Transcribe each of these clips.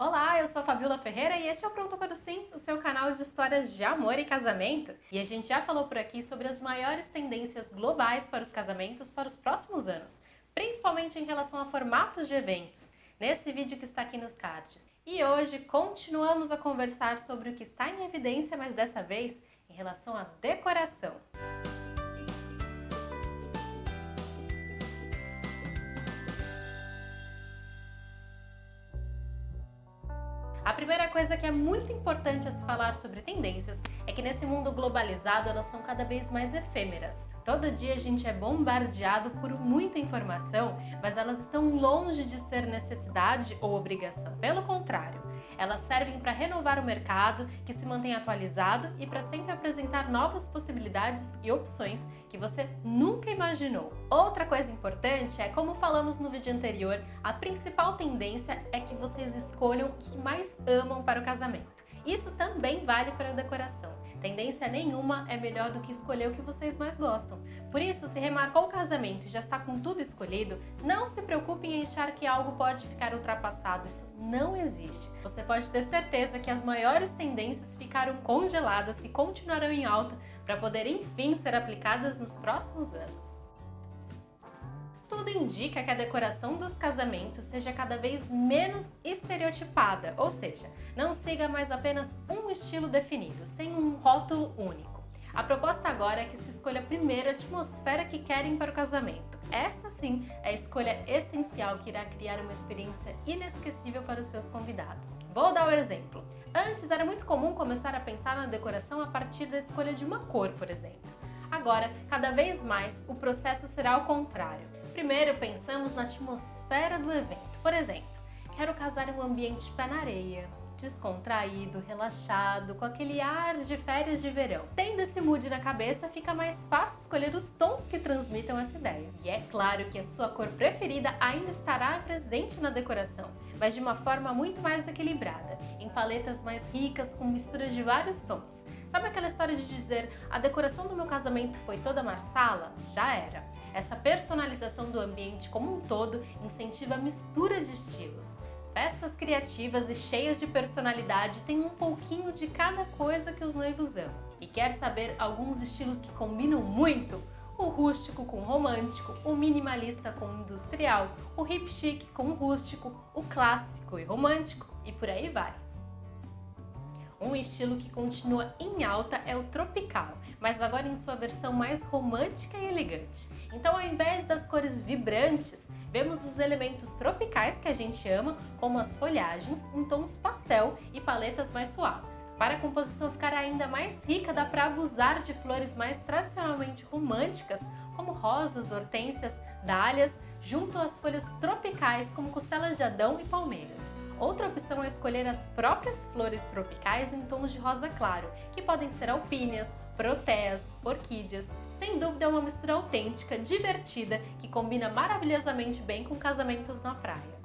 Olá, eu sou a Fabiola Ferreira e este é o Pronto para o Sim, o seu canal de histórias de amor e casamento. E a gente já falou por aqui sobre as maiores tendências globais para os casamentos para os próximos anos, principalmente em relação a formatos de eventos, nesse vídeo que está aqui nos cards. E hoje continuamos a conversar sobre o que está em evidência, mas dessa vez em relação à decoração. A primeira coisa que é muito importante a se falar sobre tendências é que nesse mundo globalizado elas são cada vez mais efêmeras. Todo dia a gente é bombardeado por muita informação, mas elas estão longe de ser necessidade ou obrigação. Pelo contrário, elas servem para renovar o mercado, que se mantém atualizado e para sempre apresentar novas possibilidades e opções que você nunca imaginou. Outra coisa importante é, como falamos no vídeo anterior, a principal tendência é que vocês escolham o que mais amam para o casamento. Isso também vale para a decoração. Tendência nenhuma é melhor do que escolher o que vocês mais gostam. Por isso, se remarcou o casamento e já está com tudo escolhido, não se preocupe em achar que algo pode ficar ultrapassado. Isso não existe. Você pode ter certeza que as maiores tendências ficaram congeladas e continuarão em alta para poder enfim ser aplicadas nos próximos anos. Tudo indica que a decoração dos casamentos seja cada vez menos estereotipada, ou seja, não siga mais apenas um estilo definido, sem um rótulo único. A proposta agora é que se escolha primeiro a atmosfera que querem para o casamento. Essa sim é a escolha essencial que irá criar uma experiência inesquecível para os seus convidados. Vou dar um exemplo. Antes era muito comum começar a pensar na decoração a partir da escolha de uma cor, por exemplo. Agora, cada vez mais, o processo será ao contrário. Primeiro pensamos na atmosfera do evento. Por exemplo, quero casar em um ambiente pé na areia, descontraído, relaxado, com aquele ar de férias de verão. Tendo esse mood na cabeça, fica mais fácil escolher os tons que transmitam essa ideia. E é claro que a sua cor preferida ainda estará presente na decoração, mas de uma forma muito mais equilibrada, em paletas mais ricas, com misturas de vários tons. Sabe aquela história de dizer, a decoração do meu casamento foi toda marsala? Já era. Essa personalização do ambiente como um todo incentiva a mistura de estilos. Festas criativas e cheias de personalidade têm um pouquinho de cada coisa que os noivos amam. E quer saber alguns estilos que combinam muito? O rústico com o romântico, o minimalista com o industrial, o hip chic com o rústico, o clássico e romântico e por aí vai. Um estilo que continua em alta é o tropical, mas agora em sua versão mais romântica e elegante. Então, ao invés das cores vibrantes, vemos os elementos tropicais que a gente ama, como as folhagens, em tons pastel e paletas mais suaves. Para a composição ficar ainda mais rica, dá para abusar de flores mais tradicionalmente românticas, como rosas, hortênsias, dálias, junto às folhas tropicais, como costelas de Adão e palmeiras. Outra opção é escolher as próprias flores tropicais em tons de rosa claro, que podem ser alpíneas, proteas, orquídeas. Sem dúvida é uma mistura autêntica, divertida, que combina maravilhosamente bem com casamentos na praia.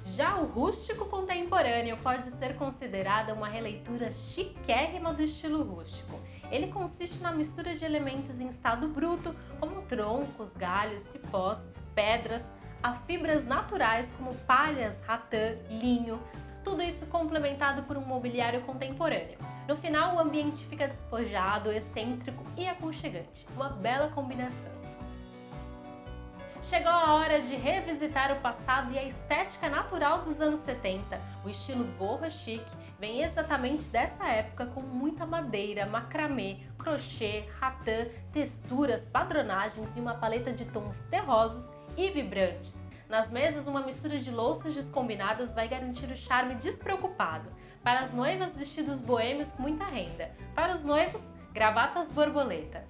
Já o rústico contemporâneo pode ser considerada uma releitura chiquérrima do estilo rústico. Ele consiste na mistura de elementos em estado bruto, como troncos, galhos, cipós, pedras, a fibras naturais como palhas, ratã, linho, tudo isso complementado por um mobiliário contemporâneo. No final, o ambiente fica despojado, excêntrico e aconchegante. Uma bela combinação. Chegou a hora de revisitar o passado e a estética natural dos anos 70. O estilo boho chic vem exatamente dessa época, com muita madeira, macramê, crochê, ratã, texturas, padronagens e uma paleta de tons terrosos e vibrantes. Nas mesas, uma mistura de louças descombinadas vai garantir o charme despreocupado. Para as noivas, vestidos boêmios com muita renda. Para os noivos, gravatas borboleta.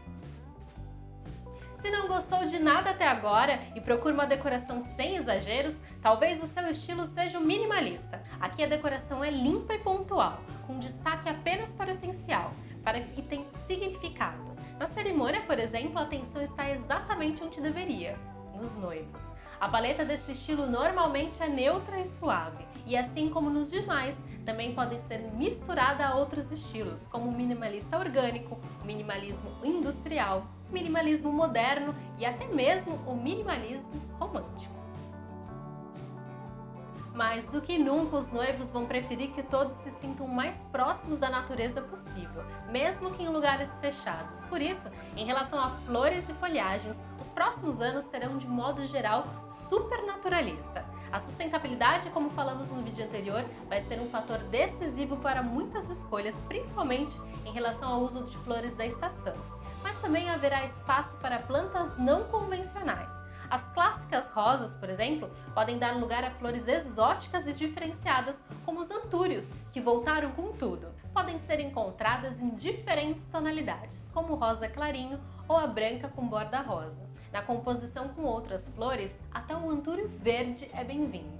Se não gostou de nada até agora e procura uma decoração sem exageros, talvez o seu estilo seja o minimalista. Aqui a decoração é limpa e pontual, com destaque apenas para o essencial, para que tenha significado. Na cerimônia, por exemplo, a atenção está exatamente onde deveria, nos noivos. A paleta desse estilo normalmente é neutra e suave, e assim como nos demais, também podem ser misturada a outros estilos, como o minimalista orgânico, o minimalismo industrial, o minimalismo moderno e até mesmo o minimalismo romântico. Mais do que nunca, os noivos vão preferir que todos se sintam mais próximos da natureza possível, mesmo que em lugares fechados. Por isso, em relação a flores e folhagens, os próximos anos serão, de modo geral, super naturalista. A sustentabilidade, como falamos no vídeo anterior, vai ser um fator decisivo para muitas escolhas, principalmente em relação ao uso de flores da estação. Mas também haverá espaço para plantas não convencionais. As clássicas rosas, por exemplo, podem dar lugar a flores exóticas e diferenciadas, como os antúrios, que voltaram com tudo. Podem ser encontradas em diferentes tonalidades, como o rosa clarinho ou a branca com borda rosa. Na composição com outras flores, até o antúrio verde é bem-vindo.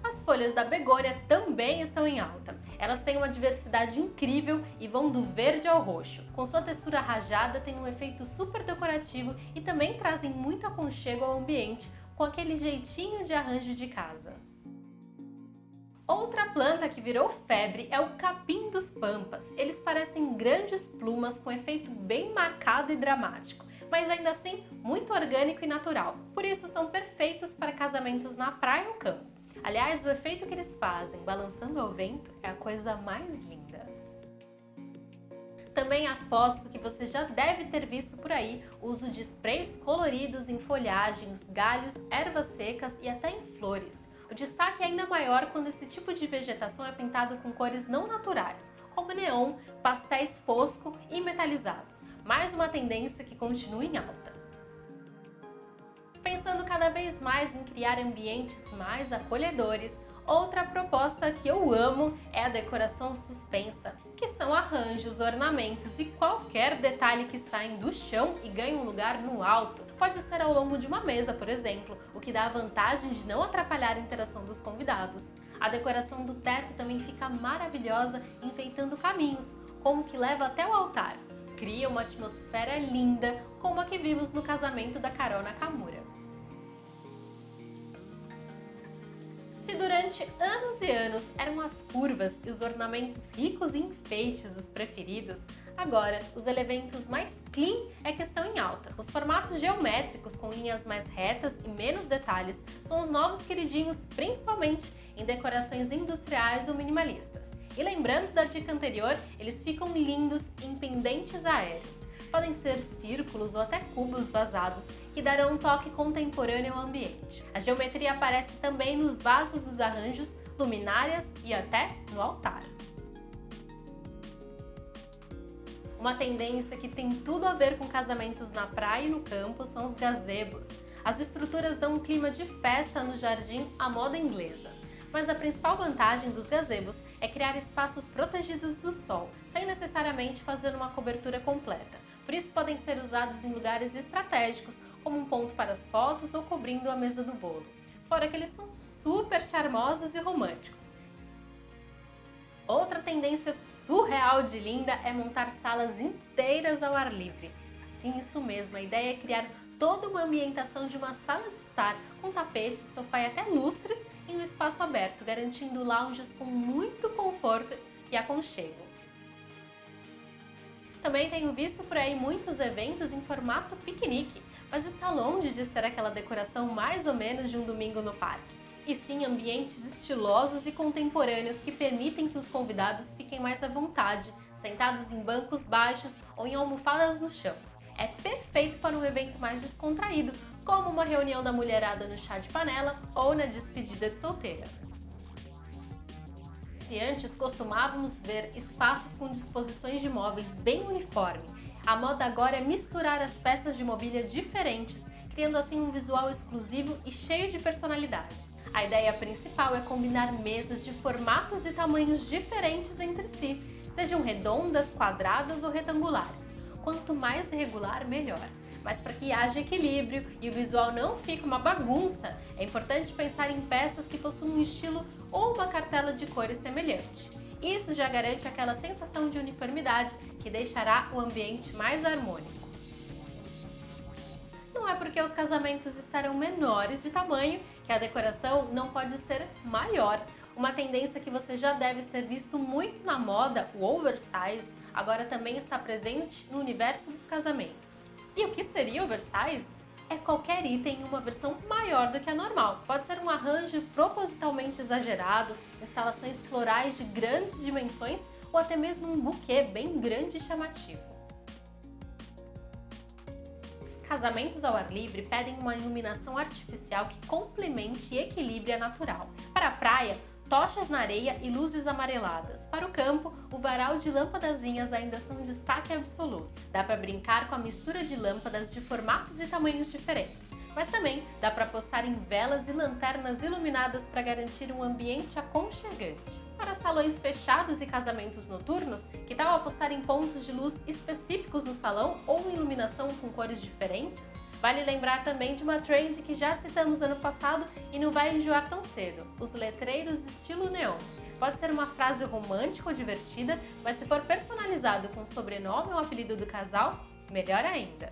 As folhas da begônia também estão em alta. Elas têm uma diversidade incrível e vão do verde ao roxo. Com sua textura rajada, tem um efeito super decorativo e também trazem muito aconchego ao ambiente, com aquele jeitinho de arranjo de casa. Outra planta que virou febre é o capim dos pampas. Eles parecem grandes plumas com efeito bem marcado e dramático, mas ainda assim muito orgânico e natural. Por isso são perfeitos para casamentos na praia ou no campo. Aliás, o efeito que eles fazem balançando ao vento é a coisa mais linda. Também aposto que você já deve ter visto por aí o uso de sprays coloridos em folhagens, galhos, ervas secas e até em flores. O destaque é ainda maior quando esse tipo de vegetação é pintado com cores não naturais, como neon, pastéis fosco e metalizados. Mais uma tendência que continua em alta. Pensando cada vez mais em criar ambientes mais acolhedores, outra proposta que eu amo é a decoração suspensa, que são arranjos, ornamentos e qualquer detalhe que saem do chão e ganham lugar no alto. Pode ser ao longo de uma mesa, por exemplo, o que dá a vantagem de não atrapalhar a interação dos convidados. A decoração do teto também fica maravilhosa, enfeitando caminhos, como o que leva até o altar. Cria uma atmosfera linda, como a que vimos no casamento da Carol Nakamura. Se durante anos e anos eram as curvas e os ornamentos ricos em enfeites os preferidos, agora os elementos mais clean é que estão em alta. Os formatos geométricos com linhas mais retas e menos detalhes são os novos queridinhos, principalmente em decorações industriais ou minimalistas. E lembrando da dica anterior, eles ficam lindos em pendentes aéreos. Podem ser círculos ou até cubos vazados, que darão um toque contemporâneo ao ambiente. A geometria aparece também nos vasos dos arranjos, luminárias e até no altar. Uma tendência que tem tudo a ver com casamentos na praia e no campo são os gazebos. As estruturas dão um clima de festa no jardim à moda inglesa. Mas a principal vantagem dos gazebos é criar espaços protegidos do sol, sem necessariamente fazer uma cobertura completa. Por isso podem ser usados em lugares estratégicos, como um ponto para as fotos ou cobrindo a mesa do bolo. Fora que eles são super charmosos e românticos. Outra tendência surreal de linda é montar salas inteiras ao ar livre. Sim, isso mesmo, a ideia é criar toda uma ambientação de uma sala de estar, com tapete, sofá e até lustres em um espaço aberto, garantindo lounges com muito conforto e aconchego. Também tenho visto por aí muitos eventos em formato piquenique, mas está longe de ser aquela decoração mais ou menos de um domingo no parque. E sim, ambientes estilosos e contemporâneos que permitem que os convidados fiquem mais à vontade, sentados em bancos baixos ou em almofadas no chão. É perfeito para um evento mais descontraído, como uma reunião da mulherada no chá de panela ou na despedida de solteira. Se antes costumávamos ver espaços com disposições de móveis bem uniforme, a moda agora é misturar as peças de mobília diferentes, criando assim um visual exclusivo e cheio de personalidade. A ideia principal é combinar mesas de formatos e tamanhos diferentes entre si, sejam redondas, quadradas ou retangulares. Quanto mais irregular, melhor. Mas para que haja equilíbrio e o visual não fique uma bagunça, é importante pensar em peças que possuam um estilo ou uma cartela de cores semelhante. Isso já garante aquela sensação de uniformidade que deixará o ambiente mais harmônico. Não é porque os casamentos estarão menores de tamanho que a decoração não pode ser maior. Uma tendência que você já deve ter visto muito na moda, o oversize, agora também está presente no universo dos casamentos. E o que seria oversize? é qualquer item em uma versão maior do que a normal. Pode ser um arranjo propositalmente exagerado, instalações florais de grandes dimensões ou até mesmo um buquê bem grande e chamativo. Casamentos ao ar livre pedem uma iluminação artificial que complemente e equilibre a natural. Para a praia, tochas na areia e luzes amareladas. Para o campo, o varal de lâmpadazinhas ainda são destaque absoluto. Dá para brincar com a mistura de lâmpadas de formatos e tamanhos diferentes, mas também dá para apostar em velas e lanternas iluminadas para garantir um ambiente aconchegante. Para salões fechados e casamentos noturnos, que tal apostar em pontos de luz específicos no salão ou iluminação com cores diferentes? Vale lembrar também de uma trend que já citamos ano passado e não vai enjoar tão cedo: os letreiros estilo neon. Pode ser uma frase romântica ou divertida, mas se for personalizado com o sobrenome ou apelido do casal, melhor ainda.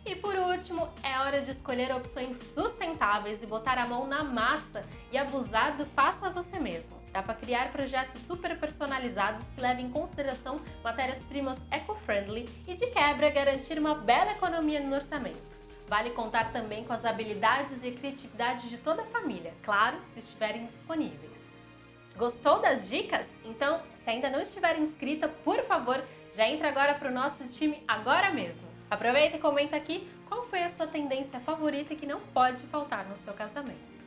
E por último, é hora de escolher opções sustentáveis e botar a mão na massa e abusar do faça você mesmo. Dá para criar projetos super personalizados que levem em consideração matérias-primas eco-friendly e de quebra garantir uma bela economia no orçamento. Vale contar também com as habilidades e criatividade de toda a família, claro, se estiverem disponíveis. Gostou das dicas? Então, se ainda não estiver inscrita, por favor, já entra agora para o nosso time agora mesmo. Aproveita e comenta aqui qual foi a sua tendência favorita que não pode faltar no seu casamento.